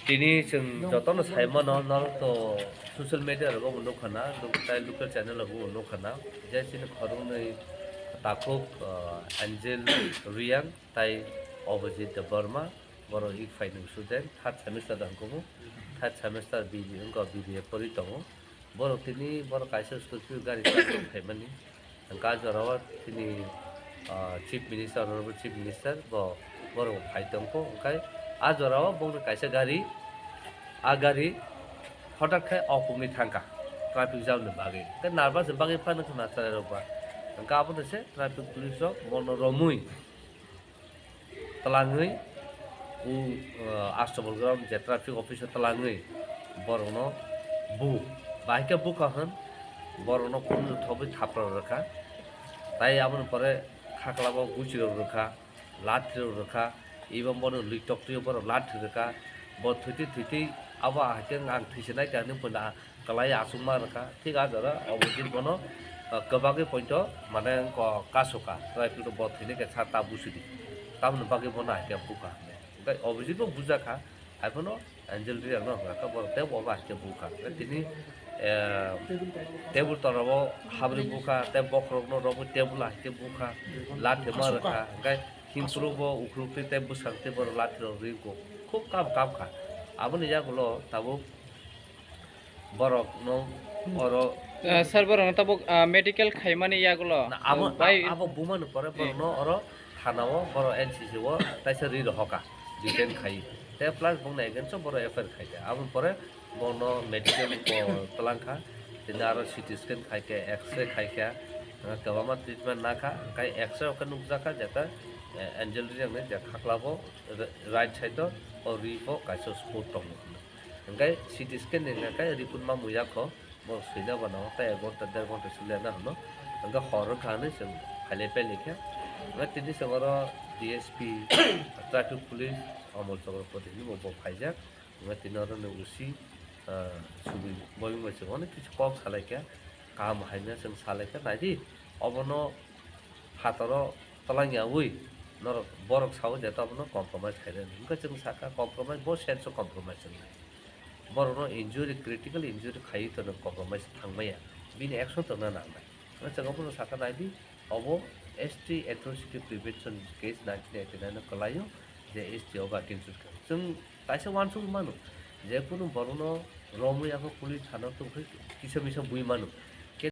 tini chừng cho tao nó sai mà nó to social media rồi có một lúc khana tai local channel là một lúc khana jadi sini khorong này takuk Angel Rian tai opposite the Burma boro ik final student third semester dan komo third semester BB engko BB pori tongo boro tini boro kaisa school gari family angka jorawat tini chief minister honorable chief minister boro phai tongko angkai a jorawa boro kaisa gari agari hঠাৎ খাই অপুমি থাকা traffic জামনি বাগে তে nervous বাগে Fanon Khana চালে রবা angka apa tese traffic police rok monoromui telangui u astobol ground je traffic officer telangui borono bu bahike bu kahan borono kun thobi thapra rakha tai amon pore khaklabo guchiro rakha lathiro rakha এবং বড় লিটকটিও বড় লাঠি রাখা বড় থুতি আবার হাতে আং থিসনাই কানে পনা কলাই আসুমা রাখা ঠিক আছে রা অবজিত বনো কবাগে পয়েন্ট মানে কাসকা ট্রাফিক বড় থিনে কে ছাতা বুসিদি তামন বাগে বনা হাতে বুকা গাই অবজিত বুজাখা এখনো এঞ্জেল রিয়া ন রাখা বড় তে ববা হাতে বুকা তিনি টেবুল তরব হাবরি বুকা তে বখরগনো রব টেবুল হাতে বুকা লাঠি মা রাখা গাই Kimprobo ukrupi tempo sakti bor latro ringo খুব কাম খা aboni jagulo tabo borok no oro sir borok tabo medical khaimani yagulo abo buman pore bor no oro thanao boro NCC o taisa ri hoka diten khai te plus bongna egen so boro FR khai abon pore bono medical ko talangkha tinaro CT scan khai ke X-ray khai ke kawama treatment na kha kai X-ray ka nukjaka jata Angel Rian ne jak khaklabo right side o rifo kaso sport tong ngai CT scan ne kai ripun ma muya ko bo sida bana ta ego ta der gonta sile na no anga horror khane se phale pe likhe na tini sagoro DSP traffic police amol sagoro poti ni bo phaijak na tinaro ne usi subi boy mo se অনেক কিছু cock সালাইকা কাম hyena जों সালাইকা নাইদি অবনো হাতरो तलांगिया उई नर बरक साव जेता बनो compromise खाइरे इनका जों साका कम्प्रोमाइज बो सेन्स अफ कम्प्रोमाइज बरनो इंजुरी क्रिटिकल इंजुरी खाइ त कम्प्रोमाइज थांबाया बिनि एक्शन त ना नांबाय जों बनो साका नाइदि अबो ST एट्रोसिटी प्रिवेंशन केस 1989 कलायो जे ST ओगा टेंशन जों ताइसे वानसु मानु जे कुनु बरनो रमुयाको पुलिस थाना त किसमिस बुइ मानु